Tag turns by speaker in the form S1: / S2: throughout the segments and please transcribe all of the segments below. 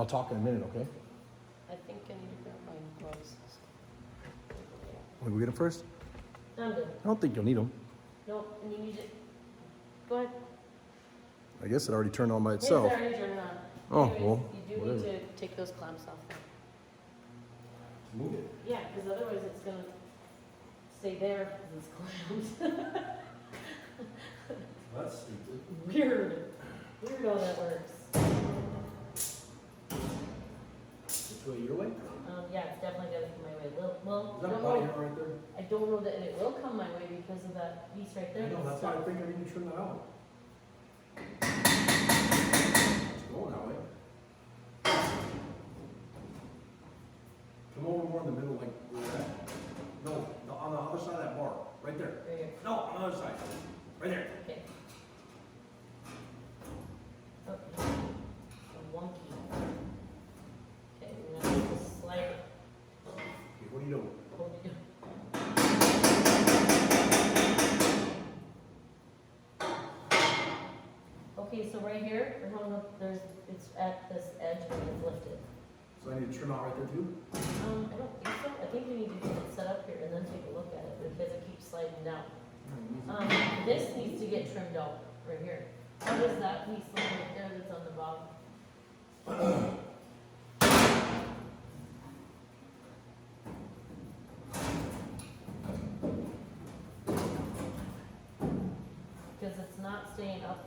S1: talk in a minute, okay?
S2: I think I need to grab my gloves.
S1: Want to go get them first?
S2: I'm good.
S1: I don't think you'll need them.
S2: No, and you need it. Go ahead.
S1: I guess it already turned on by
S2: It's
S1: itself.
S2: already turned on.
S1: Oh,
S2: Anyways,
S1: well,
S2: you do
S1: whatever.
S2: need to take those clamps off.
S1: Move it.
S2: Yeah, because otherwise it's gonna stay there because it's clamped.
S1: That's stupid.
S2: Weird. Weird how that works.
S1: Which way, your way?
S2: Yeah, it's definitely gonna come my way. Well,
S1: Is
S2: I
S1: that
S2: don't
S1: body
S2: know.
S1: hair right there?
S2: I don't know that it will come my way because of that piece right there.
S1: I know, that's why I
S2: stuck.
S1: think I need to trim that out. It's going that way. Come over more in the middle, like where you're at. No, on the other side of that bar, right there.
S2: Right here.
S1: No, on the other side, right there.
S2: Okay. Oh, so wonky. Okay, we're gonna just slide it.
S1: Okay, what are you doing?
S2: Hold it. Okay, so right here, we're holding up, it's at this edge and it's lifted.
S1: So I need to trim out right there too?
S2: I don't think so. I think we need to get it set up here and then take a look at it because it keeps sliding down. This needs to get trimmed out right here. How does that piece look right there that's on the bottom? Because it's not staying up.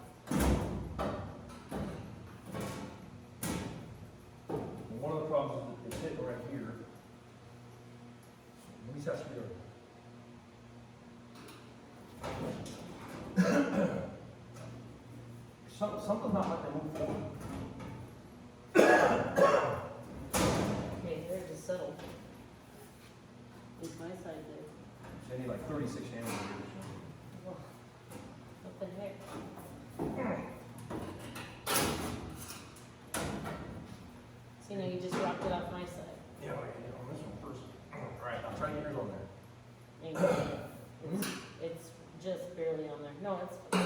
S1: One of the problems is it's hitting right here. At least that's good. Something's not letting it move forward.
S2: Okay, there it just settled. It's my side there.
S1: I need like 36 handles here.
S2: Whoa. What the heck? See, now you just dropped it off my side.
S1: Yeah, I get on this one first. Alright, I'll try to get yours on there.
S2: It's just barely on there. No, it's, I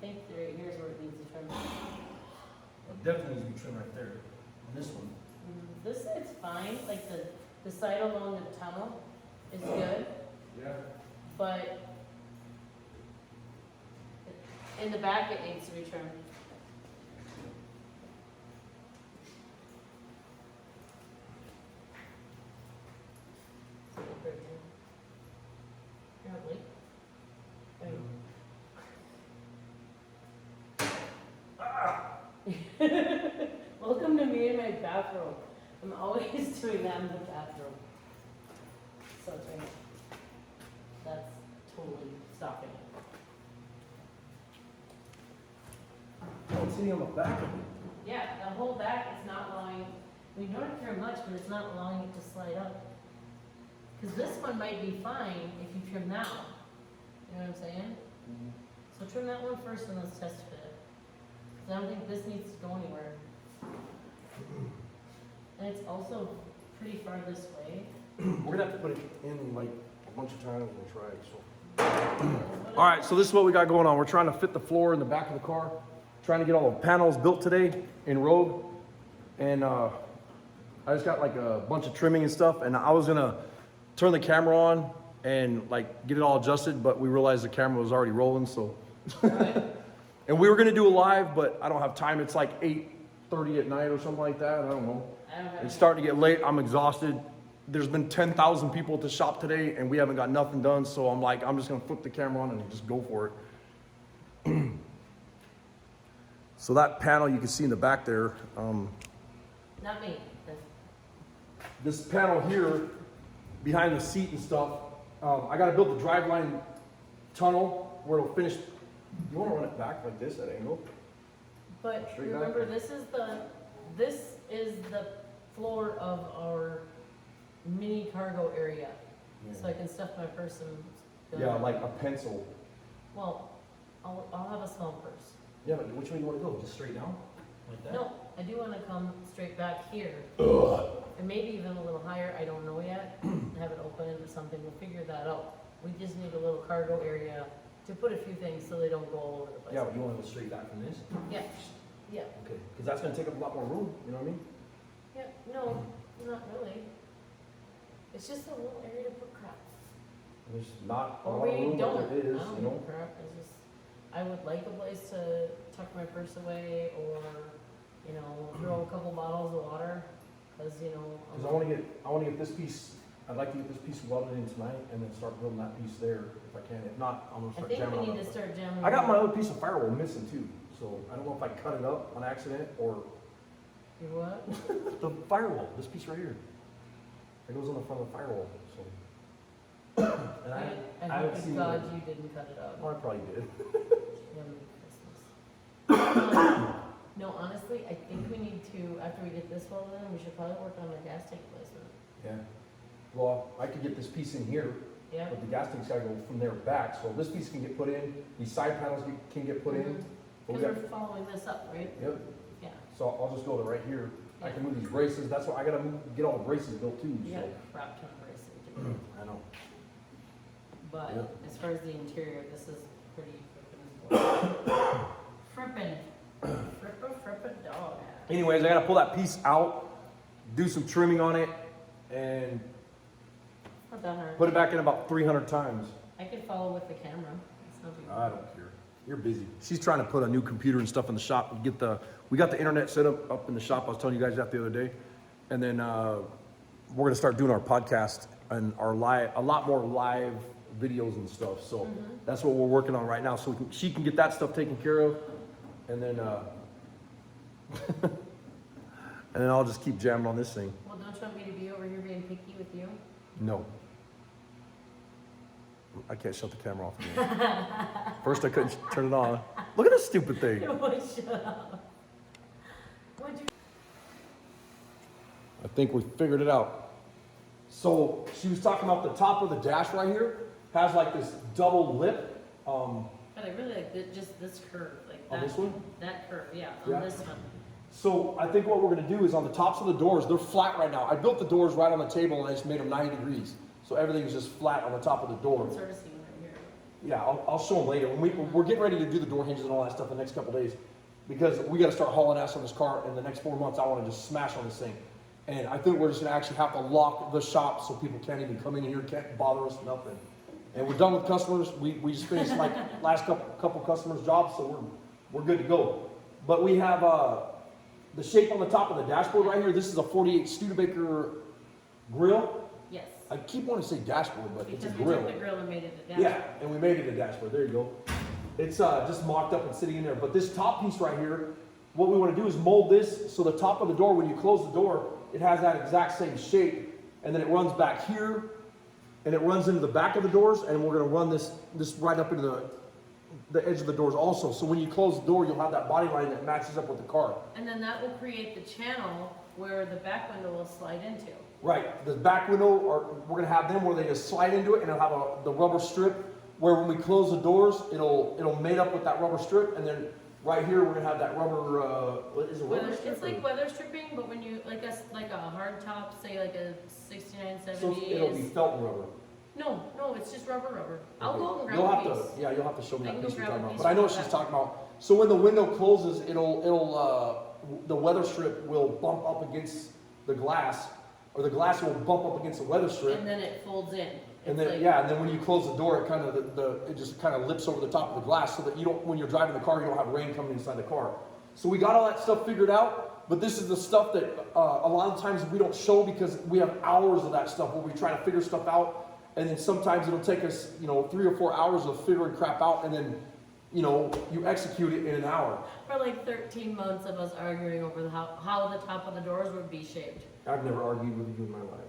S2: think here's where it needs to trim.
S1: It definitely needs to be trimmed right there. On this one.
S2: This side's fine, like the side along the tunnel is good,
S1: Yeah.
S2: but in the back it needs to be trimmed. Probably. Welcome to me in my bathroom. I'm always doing that in the bathroom. So it's right. That's totally stopping it.
S1: Oh, it's sitting on the back of it.
S2: Yeah, the whole back is not allowing, we don't care much, but it's not allowing it to slide up. Because this one might be fine if you trim that one. You know what I'm saying? So trim that one first and let's test fit it. Because I don't think this needs to go anywhere. And it's also pretty far this way.
S1: We're gonna have to put it in like a bunch of times and try it. So. All right, so this is what we got going on. We're trying to fit the floor in the back of the car. Trying to get all the panels built today in Rogue. And I just got like a bunch of trimming and stuff. And I was gonna turn the camera on and like get it all adjusted, but we realized the camera was already rolling, so. And we were gonna do a live, but I don't have time. It's like 8:30 at night or something like that. I don't know. It's starting to get late. I'm exhausted. There's been 10,000 people at the shop today and we haven't got nothing done. So I'm like, I'm just gonna flip the camera on and just go for it. So that panel you can see in the back there,
S2: Not me.
S1: this panel here behind the seat and stuff, I gotta build the driveline tunnel where it'll finish. You wanna run it back like this at angle?
S2: But
S1: Straight
S2: remember,
S1: back.
S2: this is the floor of our mini cargo area. So I can stuff my purse and.
S1: Yeah, like a pencil.
S2: Well, I'll have a small purse.
S1: Yeah, but which way do you wanna go? Just straight down? Like that?
S2: No, I do wanna come straight back here. And maybe even a little higher, I don't know yet. Have it open or something, we'll figure that out. We just need a little cargo area to put a few things so they don't go all over the place.
S1: Yeah, but you wanna go straight back from this?
S2: Yeah. Yeah,
S1: Okay, because that's gonna take up a lot more room, you know what I mean?
S2: yeah, no, not really. It's just a little area to put crap.
S1: There's not a
S2: Or
S1: lot of
S2: we
S1: room,
S2: don't,
S1: but there is,
S2: I don't
S1: you
S2: give
S1: know?
S2: a crap, it's just, I would like a place to tuck my purse away, or, you know, throw a couple bottles of water, cause you know.
S1: Because I wanna get this piece, I'd like to get this piece welded in tonight and then start building that piece there if I can. If not, I'm gonna
S2: I
S1: start
S2: think
S1: jamming
S2: we
S1: on
S2: need to
S1: it.
S2: start jamming.
S1: I got my other piece of firewall missing too, so I don't know if I cut it up on accident or
S2: Your what?
S1: the firewall, this piece right here. It goes on the front of the firewall, so. And
S2: I
S1: I
S2: hope
S1: haven't
S2: to
S1: seen
S2: God
S1: it.
S2: you didn't cut it up.
S1: Oh, I probably did.
S2: Yummy Christmas. No, honestly, I think we need to, after we get this welded in, we should probably work on the gas tank placement.
S1: Yeah. Well, I could get this piece in here,
S2: Yeah?
S1: but the gas tank's gotta go from there back, so this piece can get put in, these side panels can get put in.
S2: Mhm.
S1: But we
S2: Cause
S1: got,
S2: we're following this up, right?
S1: yep,
S2: Yeah.
S1: so I'll just go to right here. I
S2: Yeah.
S1: can move these braces, that's why I gotta get all the braces built too,
S2: Yeah,
S1: so.
S2: crap ton of racing to do.
S1: I know.
S2: But
S1: Yeah.
S2: as far as the interior, this is pretty frippin'. Frippa dog.
S1: Anyways, I gotta pull that piece out, do some trimming on it, and
S2: Not that hard.
S1: put it back in about 300 times.
S2: I could follow with the camera. It's no big deal.
S1: I don't care. You're busy. She's trying to put a new computer and stuff in the shop. We got the internet set up in the shop. I was telling you guys that the other day. And then we're gonna start doing our podcast and our a lot more live videos and stuff. So that's what we're working on right now. So she can get that stuff taken care of, and then and then I'll just keep jamming on this thing.
S2: Well, don't you want me to be over here being picky with you?
S1: No. I can't shut the camera off again. First I couldn't turn it on. Look at this stupid thing.
S2: Shut up. What'd you?
S1: I think we figured it out. So she was talking about the top of the dash right here has like this double lip.
S2: But I really like just this curve, like that.
S1: On this one?
S2: That curve, yeah,
S1: Yeah.
S2: on this one.
S1: So I think what we're gonna do is on the tops of the doors, they're flat right now. I built the doors right on the table and I just made them 90 degrees. So everything is just flat on the top of the door.
S2: I'm sort of seeing right here.
S1: Yeah, I'll show them later. We're getting ready to do the door hinges and all that stuff the next couple days because we gotta start hauling ass on this car in the next 4 months. I wanna just smash on this thing. And I think we're just gonna actually have to lock the shop so people can't even come in here, can't bother us, nothing. And we're done with customers. We just finished like last couple customers' jobs, so we're good to go. But we have the shape on the top of the dashboard right here. This is a 48 Studebaker grill.
S2: Yes.
S1: I keep wanting to say dashboard, but it's a
S2: Because we
S1: grill.
S2: took the grill and made it a dash.
S1: Yeah, and we made it a dashboard. There you go. It's just mocked up and sitting in there. But this top piece right here, what we want to do is mold this so the top of the door, when you close the door, it has that exact same shape, and then it runs back here, and it runs into the back of the doors, and we're going to run this right up into the edge of the doors also. So when you close the door, you'll have that body line that matches up with the car.
S2: And then that will create the channel where the back window will slide into.
S1: Right, the back window, we're gonna have them where they just slide into it, and it'll have the rubber strip, where when we close the doors, it'll mate up with that rubber strip, and then right here, we're gonna have that rubber, what is it, rubber strip?
S2: It's like weather stripping, but when you, like a hard top, say like a 69, 70
S1: So it'll be felt rubber.
S2: No, it's just rubber. I'll
S1: Okay.
S2: go and grab
S1: You'll
S2: a
S1: have
S2: piece.
S1: to, yeah, you'll have to show me
S2: I can
S1: that
S2: go
S1: piece you're
S2: grab
S1: talking
S2: a
S1: about,
S2: piece
S1: but I know
S2: from
S1: what she's
S2: that.
S1: talking about. So when the window closes, the weather strip will bump up against the glass, or the glass will bump up against the weather strip.
S2: And then it folds in.
S1: And
S2: It's
S1: then,
S2: like-
S1: yeah, and then when you close the door, it kind of, it just kind of lips over the top of the glass so that you don't, when you're driving the car, you don't have rain coming inside the car. So we got all that stuff figured out, but this is the stuff that a lot of times we don't show because we have hours of that stuff where we try to figure stuff out. And then sometimes it'll take us, 3 or 4 hours of figuring crap out, and then, you execute it in an hour.
S2: For like 13 months of us arguing over how the top of the doors would be shaped.
S1: I've never argued with you in my life.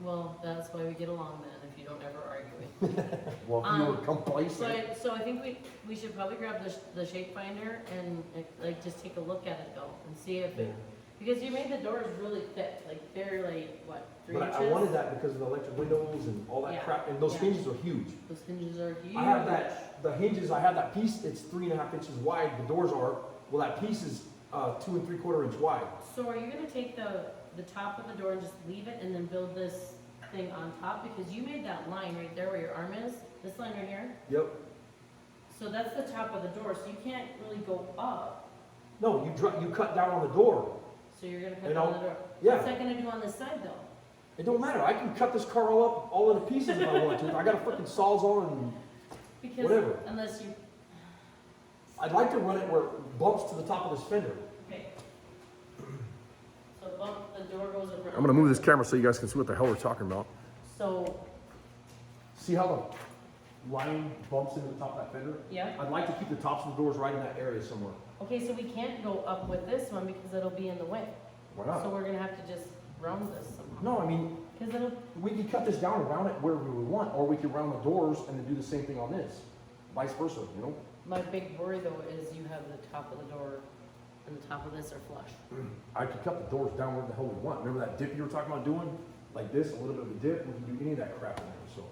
S2: Well, that's why we get along then, if you don't ever argue with me.
S1: Well, if you were complacent.
S2: So I think we should probably grab the shape finder and like just take a look at it though and see if it, because you made the doors really thick, like they're like, what, 3
S1: But
S2: inches?
S1: I wanted that because of the electric windows and all that
S2: Yeah,
S1: crap, and those
S2: yeah.
S1: hinges are huge.
S2: Those hinges are huge.
S1: I have the hinges, I have that piece, it's 3.5 inches wide, the doors are, well, that piece is 2 3/4 inch wide.
S2: So are you gonna take the top of the door and just leave it and then build this thing on top? Because you made that line right there where your arm is, this line right here.
S1: Yep.
S2: So that's the top of the door, so you can't really go up
S1: No, you cut down on the door.
S2: So you're gonna cut
S1: You
S2: down
S1: know,
S2: the door?
S1: yeah.
S2: What's that gonna do on this side though?
S1: It don't matter. I can cut this car all up, all into pieces if I want to. I got a freaking Sawzall and
S2: Because
S1: whatever.
S2: unless you,
S1: I'd like to run it where it bumps to the top of this fender.
S2: okay. So bump, the door goes around.
S1: I'm gonna move this camera so you guys can see what the hell we're talking about.
S2: So,
S1: See how the line bumps into the top of that fender?
S2: yeah,
S1: I'd like to keep the tops of the doors right in that area somewhere.
S2: okay, so we can't go up with this one because it'll be in the way.
S1: Why
S2: So
S1: not?
S2: we're gonna have to just round this somehow.
S1: No, I mean,
S2: Cause it'll,
S1: we could cut this down and round it wherever we want, or we could round the doors and then do the same thing on this. Vice versa, you know?
S2: my big worry though is you have the top of the door and the top of this are flush.
S1: I could cut the doors down where the hell we want. Remember that dip you were talking about doing? Like this, a little bit of a dip, we can do any of that crap in there, so.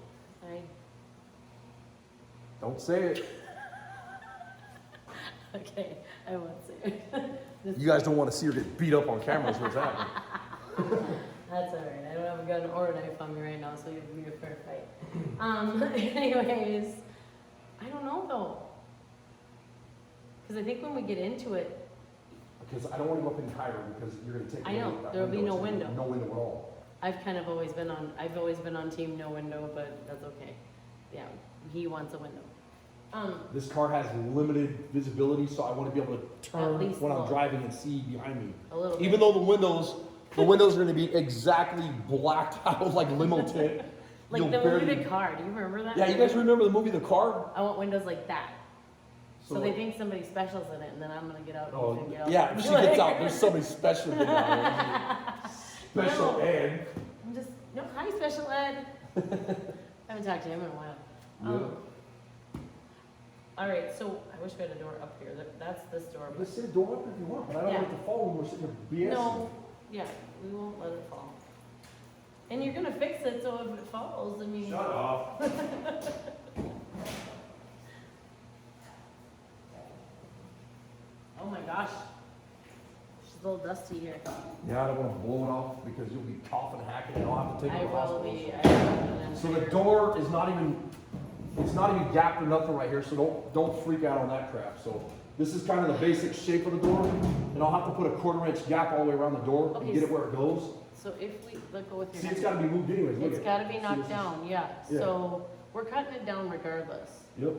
S1: Don't say it.
S2: Okay, I won't say it. This-
S1: You guys don't want to see her get beat up on camera, is what's happening.
S2: That's all right. I don't have a gun or a knife on me right now, so it'll be a fair fight. Anyways, I don't know though. Because I think when we get into it,
S1: Because I don't want to go up any higher because you're going to take
S2: I know,
S1: away that
S2: there'll be
S1: window.
S2: no
S1: It's gonna be
S2: window.
S1: No window at all.
S2: I've always been on team no window, but that's okay. Yeah, he wants a window.
S1: This car has limited visibility, so I want to be able to turn
S2: least
S1: when I'm
S2: look.
S1: driving and see behind me.
S2: A little bit.
S1: Even though the windows are going to be exactly blacked out like limo tint.
S2: Like
S1: you'll
S2: the
S1: barely-
S2: movie The Car, do you remember that?
S1: Yeah, you guys remember the movie The Car?
S2: I want windows like that. So they
S1: like-
S2: think somebody special's in it, and then I'm gonna get out and
S1: Oh,
S2: get out.
S1: yeah, she gets out. There's somebody special in there. Special
S2: No.
S1: ed.
S2: I'm just, no, hi, special ed. I haven't talked to him in a while. All right, so I wish we had a door up here. That's this door. but-
S1: Just sit a door up if you want, but I don't
S2: Yeah.
S1: want it to fall when we're sitting here BSing.
S2: No, yeah, we won't let it fall. And you're gonna fix it, so if it falls, I mean.
S1: Shut up.
S2: Oh my gosh. She's a little dusty here.
S1: Yeah, I don't want to blow it off because you'll be coughing, hacking, and I'll have to take
S2: I
S1: it
S2: will
S1: off.
S2: be.
S1: So the door is not even, it's not even gapped or nothing right here, so don't freak out on that crap. So this is kind of the basic shape of the door, and I'll have to put a 1/4 inch gap all the way around the door and
S2: Okay,
S1: get it where it goes.
S2: So if we, let go with your.
S1: See, it's gotta be moved anyways, look
S2: It's
S1: at
S2: gotta
S1: it.
S2: be
S1: See,
S2: knocked
S1: this is-
S2: down, yeah.
S1: Yeah.
S2: So we're cutting it down regardless.
S1: Yep.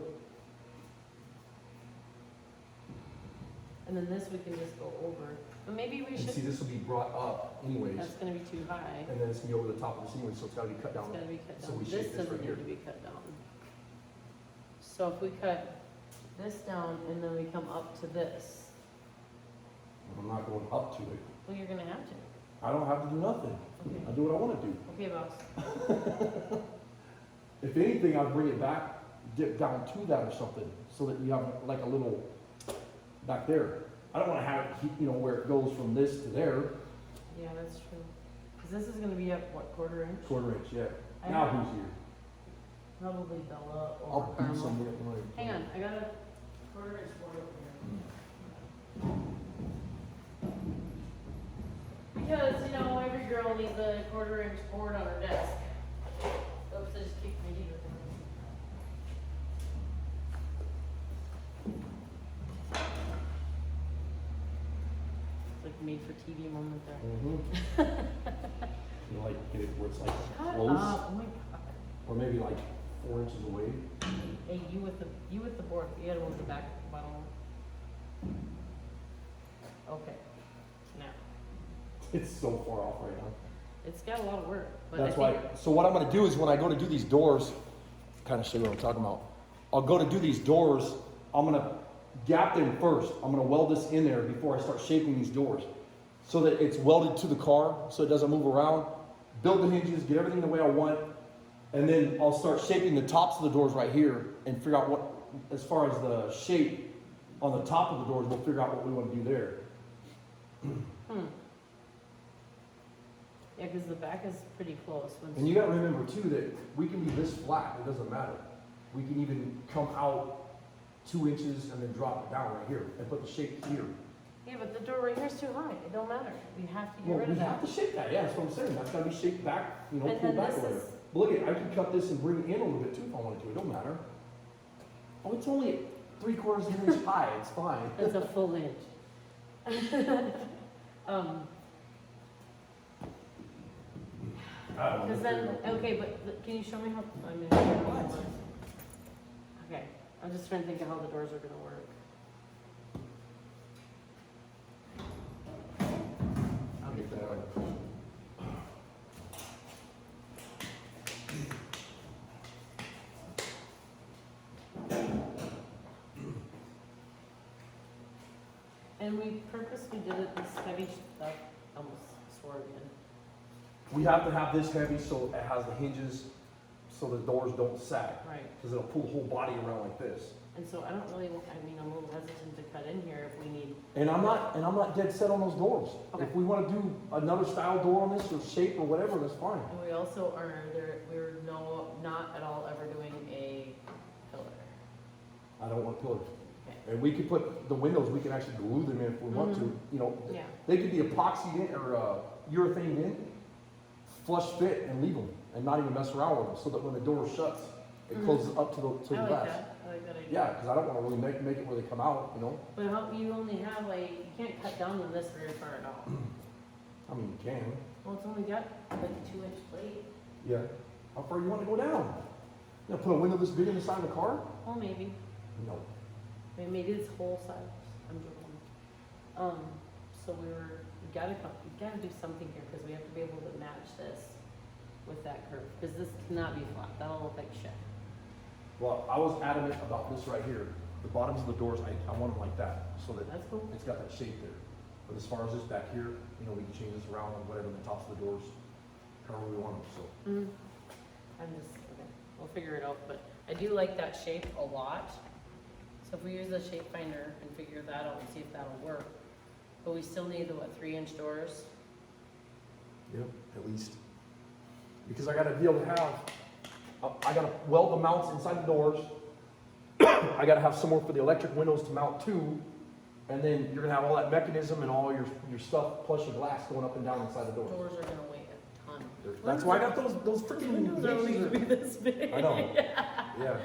S2: And then this we can just go over. But maybe we
S1: And see,
S2: should,
S1: this will be brought up anyways,
S2: that's gonna be too high.
S1: and then it's gonna be over the top of this anyway, so it's gotta be cut
S2: It's
S1: down.
S2: gotta be cut
S1: So
S2: down.
S1: we
S2: This
S1: shape this
S2: doesn't
S1: right
S2: need
S1: here.
S2: to be cut down. So if we cut this down and then we come up to this,
S1: I'm not going up to it.
S2: well, you're gonna have to.
S1: I don't have to do nothing.
S2: Okay,
S1: I do what I wanna do.
S2: okay, boss.
S1: If anything, I'd bring it back, dip down to that or something, so that you have like a little back there. I don't wanna have it, you know, where it goes from this to there,
S2: Yeah, that's true. Cause this is gonna be up, what, 1/4 inch?
S1: 1/4 inch, yeah.
S2: I
S1: Now
S2: know.
S1: who's here?
S2: Probably Bella or
S1: I'll beat
S2: Carmel.
S1: somebody up when I.
S2: Hang on, I got a 1/4 inch board over here. Because, you know, every girl needs a 1/4 inch board on her desk. Oops, I just kicked my heater. It's like made for TV moment there.
S1: You know, like, get it where it's like
S2: Shut
S1: close,
S2: up, oh my god.
S1: or maybe like 4 inches away.
S2: Hey, you with the board, you gotta move the back bottom. Okay, now,
S1: It's so far off right now.
S2: it's got a lot of work, but I
S1: That's
S2: think.
S1: why, so what I'm gonna do is when I go to do these doors, kind of show you what I'm talking about. I'll go to do these doors, I'm gonna gap them first. I'm gonna weld this in there before I start shaping these doors. So that it's welded to the car, so it doesn't move around. Build the hinges, get everything the way I want. And then I'll start shaping the tops of the doors right here and figure out what, as far as the shape on the top of the doors, we'll figure out what we wanna do there.
S2: Yeah, because the back is pretty close.
S1: And you gotta remember too that we can be this flat, it doesn't matter. We can even come out 2 inches and then drop it down right here and put the shape here.
S2: Yeah, but the door right here is too high. It don't matter. We have to get
S1: Well,
S2: rid
S1: we
S2: of
S1: have
S2: that.
S1: to shape that, yeah, that's what I'm saying. That's gotta be shaped back, you know,
S2: And
S1: pulled
S2: then
S1: back
S2: this
S1: a little.
S2: is-
S1: But look at, I can cut this and bring it in a little bit too if I wanted to, it don't matter. Oh, it's only 3/4 of an inch high, it's fine.
S2: That's a full inch. Because then, okay, but can you show me how, I mean, okay, I'm just trying to think of how the doors are gonna work.
S1: I'll get that out.
S2: And we purposely did it this heavy stuff, almost swore again.
S1: We have to have this heavy so it has the hinges, so the doors don't sag.
S2: Right.
S1: Because it'll pull the whole body around like this.
S2: And so I don't really, I mean, I'm a little hesitant to cut in here if we need,
S1: And I'm not dead set on those doors.
S2: Okay.
S1: If we want to do another style door on this or shape or whatever, that's fine.
S2: and we also are there, we're not at all ever doing a pillar.
S1: I don't want pillars.
S2: Okay.
S1: And we could put the windows, we can actually glue them in if we want to. You know,
S2: Yeah.
S1: they could be epoxied in or urethane in, flush fit, and leave them, and not even mess around with them, so that when the door shuts, it closes up to the
S2: I like
S1: glass.
S2: that, I like that idea.
S1: Yeah, because I don't want to really make it where they come out. You know,
S2: But how, you only have like, you can't cut down on this very far at all.
S1: I mean, you can.
S2: Well, it's only got like a 2-inch plate.
S1: Yeah. How far you want to go down? You know, put a window this big in the side of the car?
S2: Well, maybe.
S1: No.
S2: I mean, maybe this whole side, I'm joking. So we gotta do something here, because we have to be able to match this with that curve, because this cannot be flat, that'll look like shit.
S1: Well, I was adamant about this right here. The bottoms of the doors, I want them like that, so that
S2: That's cool.
S1: it's got that shape there. But as far as this back here, you know, we can change this around on whatever the tops of the doors, however we want them, so.
S2: I'm just, okay, we'll figure it out, but I do like that shape a lot. So if we use the shape finder and figure that out and see if that'll work. But we still need the, 3-inch doors?
S1: Yep, at least. Because I gotta be able to have, I gotta weld the mounts inside the doors. I gotta have somewhere for the electric windows to mount to. And then you're gonna have all that mechanism and all your stuff, plus your glass going up and down inside the doors.
S2: Doors are gonna weigh a ton.
S1: That's why I got those freaking
S2: Windows are only
S1: hinges.
S2: gonna be this big.
S1: I know. Yeah,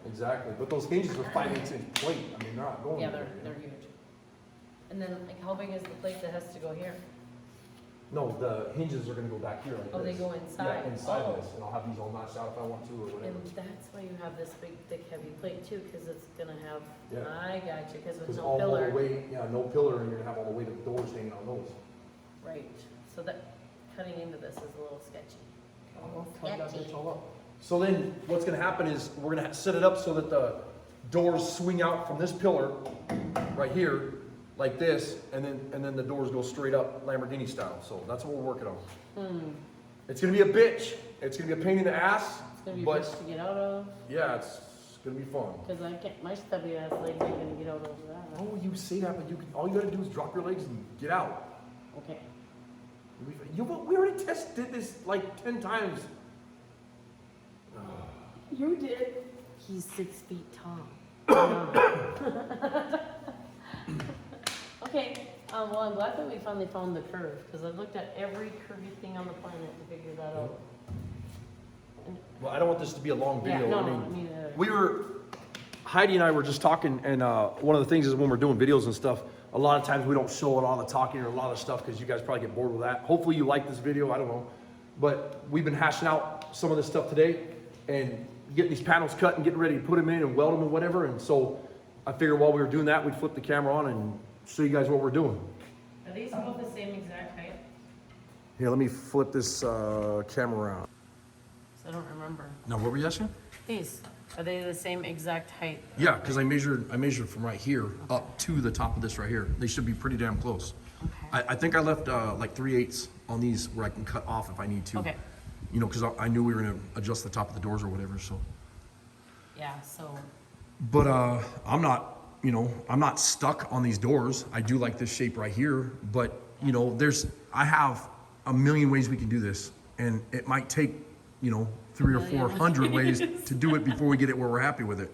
S1: exactly. But those hinges are 5/8 inch plate. I mean, they're not going
S2: Yeah,
S1: anywhere,
S2: they're huge. And then, like, how big is the plate that has to go here?
S1: No, the hinges are gonna go back here like this.
S2: Oh, they go inside?
S1: Yeah, inside
S2: Oh.
S1: this, and I'll have these all notched out if I want to or whatever.
S2: And that's why you have this big, thick, heavy plate too, because it's gonna have,
S1: Yeah.
S2: I got you, because with
S1: Because
S2: no
S1: all the
S2: pillar.
S1: weight, yeah, no pillar, and you're gonna have all the weight of the doors hanging on those.
S2: Right, so that, cutting into this is a little sketchy.
S1: Plug that bitch all up. So then, what's gonna happen is, we're gonna set it up so that the doors swing out from this pillar, right here, like this, and then the doors go straight up Lamborghini style, so that's what we're working on. It's gonna be a bitch, it's gonna be a pain in the ass,
S2: It's gonna be a
S1: but,
S2: bitch to get out of,
S1: yeah, it's gonna be fun.
S2: because I can't, my stubby ass legs ain't gonna get out over that.
S1: Oh, you say that, but all you gotta do is drop your legs and get out.
S2: Okay,
S1: We already did this like 10 times.
S2: you did. He's 6 feet tall. Okay, well, I'm glad that we finally found the curve, because I've looked at every curvy thing on the planet to figure that out.
S1: Well, I don't want this to be a long
S2: Yeah,
S1: video.
S2: no,
S1: I
S2: no,
S1: mean,
S2: me neither.
S1: Heidi and I were just talking, and one of the things is when we're doing videos and stuff, a lot of times we don't show a lot of the talking or a lot of stuff because you guys probably get bored with that. Hopefully you like this video, I don't know. But we've been hashing out some of this stuff today and getting these panels cut and getting ready to put them in and weld them and whatever. And so I figured while we were doing that, we'd flip the camera on and show you guys what we're doing.
S2: Are these both the same exact height?
S1: Here, let me flip this camera around.
S2: I don't remember.
S1: Now, what were you asking?
S2: These, are they the same exact height?
S1: Yeah, because I measured from right here up to the top of this right here. They should be pretty damn close.
S2: Okay.
S1: I think I left like 3/8 on these where I can cut off if I need to.
S2: Okay.
S1: You know, because I knew we were gonna adjust the top of the doors or whatever. So,
S2: Yeah, so,
S1: but I'm not stuck on these doors. I do like this shape right here, but you know, I have a million ways we can do this, and it might take 300 or 400 ways to do it before we get it where we're happy with it.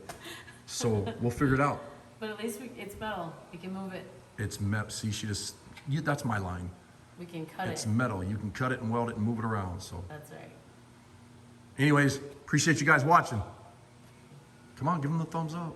S1: So we'll figure it out.
S2: but at least it's metal, we can move it,
S1: It's metal. See, that's my line.
S2: we can cut
S1: It's
S2: it,
S1: metal. You can cut it and weld it and move it around. So,
S2: that's right.
S1: anyways, appreciate you guys watching. Come on, give them the thumbs up.